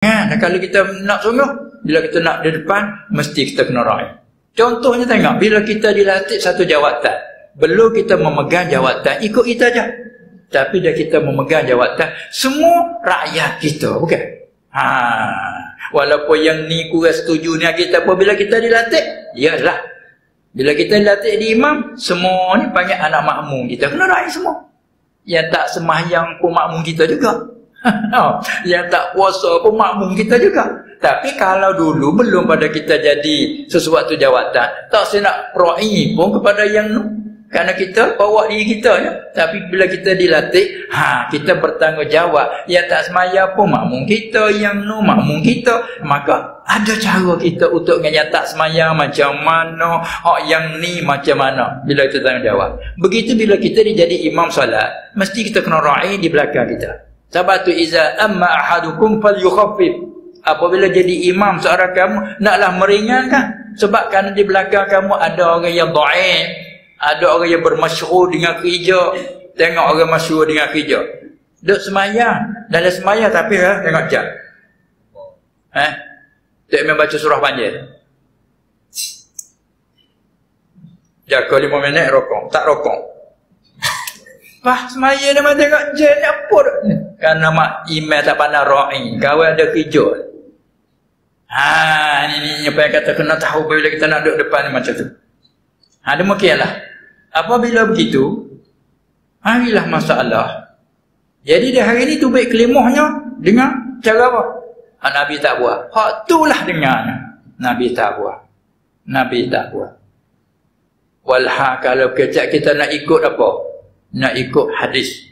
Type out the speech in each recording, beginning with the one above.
Dan kalau kita nak sungguh, bila kita nak di depan, mesti kita kena raih. Contohnya tengok, bila kita dilatih satu jawatan, belum kita memegang jawatan, ikut kita aja. Tapi dah kita memegang jawatan, semua rakyat kita, bukan? Walaupun yang ni kurang setuju ni kita, apabila kita dilatih, dialah. Bila kita dilatih di imam, semua ni panggil anak makmum kita, kena raih semua. Yang tak sembahyang pun makmum kita juga. Yang tak puasa pun makmum kita juga. Tapi kalau dulu belum pada kita jadi sesuatu jawatan, tak saya nak raih pun kepada yang nu. Kerana kita bawa diri kita je. Tapi bila kita dilatih, kita bertanggungjawab. Yang tak semaya pun makmum kita, yang nu makmum kita. Maka ada cara kita untuk dengan yang tak semaya macam mana, yang ni macam mana. Bila kita tanggungjawab. Begitu bila kita jadi imam salat, mesti kita kena raih di belakang kita. Sebab tu iza amma ahadukum falyukhaffif. Apabila jadi imam seorang kamu, naklah meringankan. Sebab kerana di belakang kamu ada orang yang dhaif. Ada orang yang bermasyhur dengan kerja. Tengok orang masyhur dengan kerja. Duk semayang. Dalam semayang tapi tengok jam. Tak memang baca surah panjang. Jaga 5 minit rokok. Tak rokok. Semayang dia memang tengok jam. Apa dah? Kerana mak email tak pandang ra'i. Kawan ada kerja. Ini apa yang kata kena tahu bila kita nak duduk depan ni macam tu. Demikianlah. Apabila begitu, harilah masalah. Jadi di hari ini tu baik kelimahnya dengan cara apa? Nabi tak buat. Hak itulah dengan Nabi tak buat. Nabi tak buat. Walha kalau kecak kita nak ikut apa? Nak ikut hadis.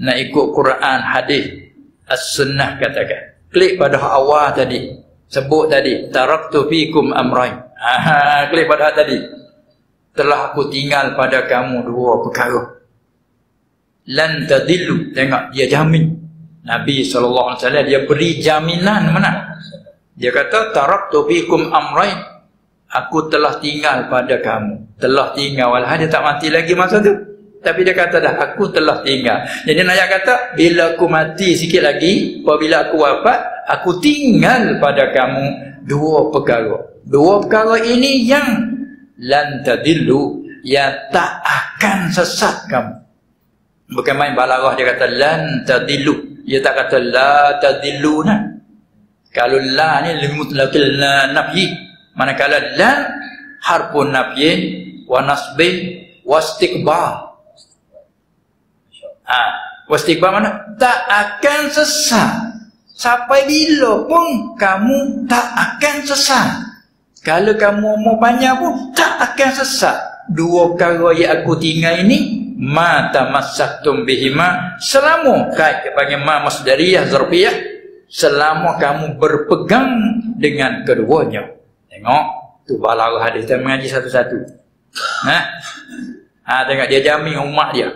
Nak ikut Quran, hadis, as-sunnah katakan. Klik pada awal tadi. Sebut tadi, taraktu fikum amrain. Klik pada tadi. Telah aku tinggal pada kamu 2 perkara. Lan tadillu. Tengok, dia jamin. Nabi SAW dia beri jaminan mana? Dia kata, taraktu fikum amrain. Aku telah tinggal pada kamu. Telah tinggal. Walau dia tak mati lagi masa tu. Tapi dia kata dah, aku telah tinggal. Jadi Nabi kata, bila aku mati sikit lagi, apabila aku wafat, aku tinggal pada kamu 2 perkara. 2 perkara ini yang lan tadillu, ya tak akan sesat kamu. Bukan main balarah dia kata lan tadillu. Dia tak kata la tadilluna. Kalau la ni lebih mutlaqil nafyi. Manakala lan harfun nafyin wa nasbin wa istiqbal. Wastiqbal mana? Tak akan sesat. Sampai bila pun kamu tak akan sesat. Kalau kamu mau panjang pun tak akan sesat. 2 perkara yang aku tinggal ini, ma tamassaktum bihima, selama kait panggil ma masdariyah zarfiyah, selama kamu berpegang dengan keduanya. Tengok tu balarah hadis kita mengaji satu-satu. Tengok dia jamin umat dia.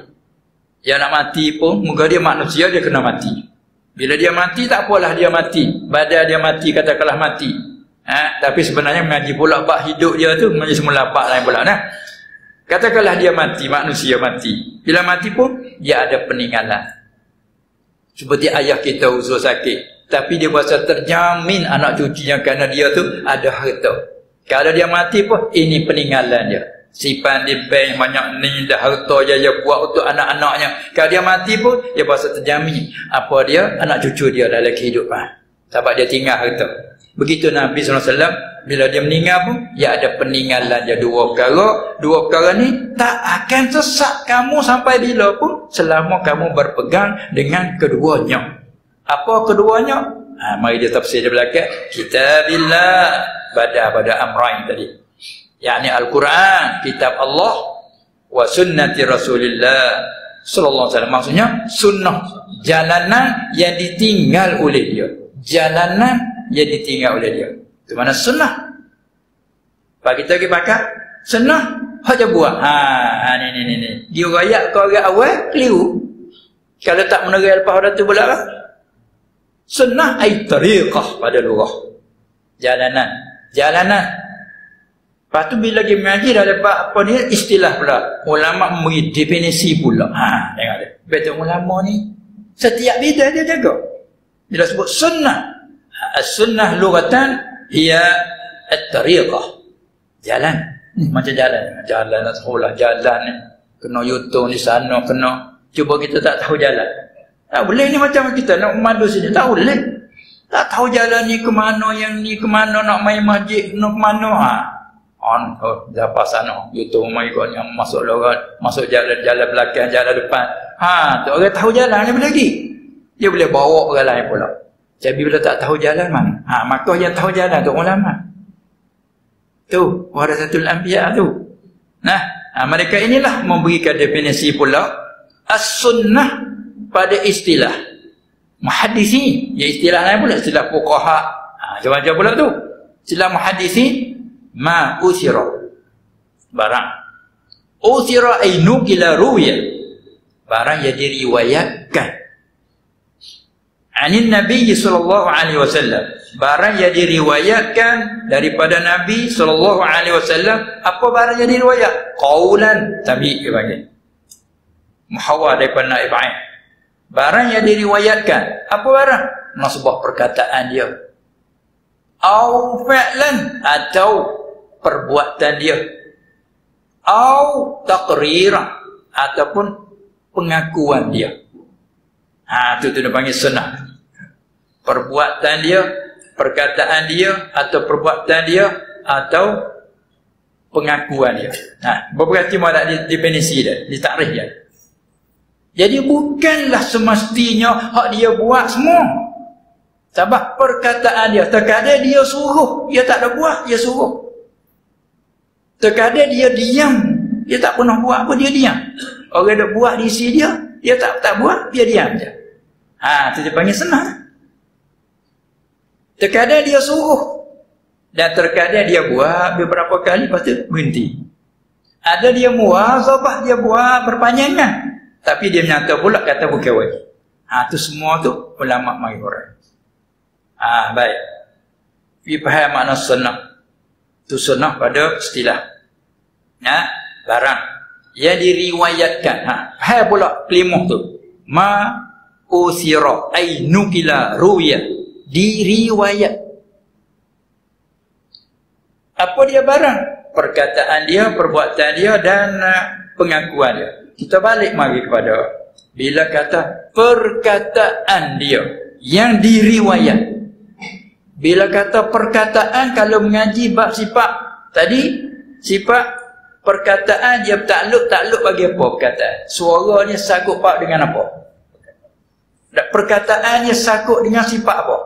Dia nak mati pun, muka dia manusia, dia kena mati. Bila dia mati, tak apalah dia mati. Badan dia mati, katakanlah mati. Tapi sebenarnya mengaji pula bab hidup dia tu, mengaji semula bab lain pula. Katakanlah dia mati, manusia mati. Bila mati pun, dia ada peninggalan. Seperti ayah kita usul sakit. Tapi dia berasa terjamin anak cucunya kerana dia tu ada harta. Kalau dia mati pun, ini peninggalan dia. Simpan di bank banyak ni dah harta dia buat untuk anak-anaknya. Kalau dia mati pun dia berasa terjamin apa dia, anak cucu dia dalam kehidupan. Sebab dia tinggal harta. Begitu Nabi SAW bila dia meninggal pun dia ada peninggalan dia 2 perkara. 2 perkara ni tak akan sesat kamu sampai bila pun selama kamu berpegang dengan keduanya. Apa keduanya? Mari dia tafsir di belakang. Kitabillah pada amrain tadi. yakni Al-Quran, kitab Allah, wa sunnati Rasulillah sallallahu alaihi wasallam. Maksudnya sunnah, jalanan yang ditinggal oleh dia, jalanan yang ditinggal oleh dia. Itu mana sunnah. Pak kita pergi pakai sunnah, hak je buat. Ni. Dia rakyat kau orang awal keliru. Kalau tak menerai lepas dah tu pula lah. Sunnah ay tariqah pada lurah. Jalanan. Lepas tu bila dia mengaji dah dapat apa ni istilah pula. Ulama memberi definisi pula. Tengok dia. Betul ulama ni setiap bidang dia jaga. Bila sebut sunnah, As-sunnah lughatan hiya at-tariqah. Jalan. Macam jalan. Jalan nak sekolah, jalan ni. Kena yutong di sana, kena. Cuba kita tak tahu jalan. Tak boleh ni macam kita nak memandu sini. Tak boleh. Tak tahu jalan ni ke mana, yang ni ke mana, nak main masjid, nak ke mana. Dapat sana. Yutong main kau yang masuk lorot, masuk jalan belakang, jalan depan. Tak orang tahu jalan ni boleh lagi. Dia boleh bawa orang lain pula. Jadi bila tak tahu jalan mana? Maka yang tahu jalan tu ulama. Tu, warasatul anbiya tu. Mereka inilah memberikan definisi pula as-sunnah pada istilah muhaddisin. Ya istilah lain pula, istilah fuqaha. Macam-macam pula tu. Istilah muhaddisin, ma usira. Barang. Usira ay nukila ruya. Barang yang diriwayatkan. Anin Nabi sallallahu alaihi wasallam. Barang yang diriwayatkan daripada Nabi sallallahu alaihi wasallam. Apa barang yang diriwayat? Qaulan, tabi' dia panggil. Muhawwar daripada naib ain. Barang yang diriwayatkan. Apa barang? Sebuah perkataan dia. Au fi'lan, atau perbuatan dia. Au taqriran, ataupun pengakuan dia. Itu dia panggil sunnah. Perbuatan dia, perkataan dia, atau perbuatan dia, atau pengakuan dia. Berarti mahu tak definisi dia, ditakrif dia. Jadi bukanlah semestinya hak dia buat semua. Sebab perkataan dia, terkadang dia suruh, dia tak ada buat, dia suruh. Terkadang dia diam, dia tak pernah buat apa, dia diam. Orang ada buat di sini dia tak buat, dia diam je. Itu dia panggil sunnah. Terkadang dia suruh, dan terkadang dia buat beberapa kali, lepas tu berhenti. Ada dia muazabah, dia buat berpanjangan, tapi dia menyata pula kata bukan wajib. Itu semua tu ulama mari orang. Baik. Kita faham makna sunnah. Itu sunnah pada istilah. Barang yang diriwayatkan. Faham pula kelimah tu. Ma usira ay nukila ruya. Diriwayat. Apa dia barang? Perkataan dia, perbuatan dia, dan pengakuan dia. Kita balik mari kepada bila kata perkataan dia yang diriwayat. Bila kata perkataan, kalau mengaji bab sifat tadi, sifat perkataan dia takluk bagi apa perkataan? Suaranya sakut pak dengan apa? Perkataannya sakut dengan sifat apa?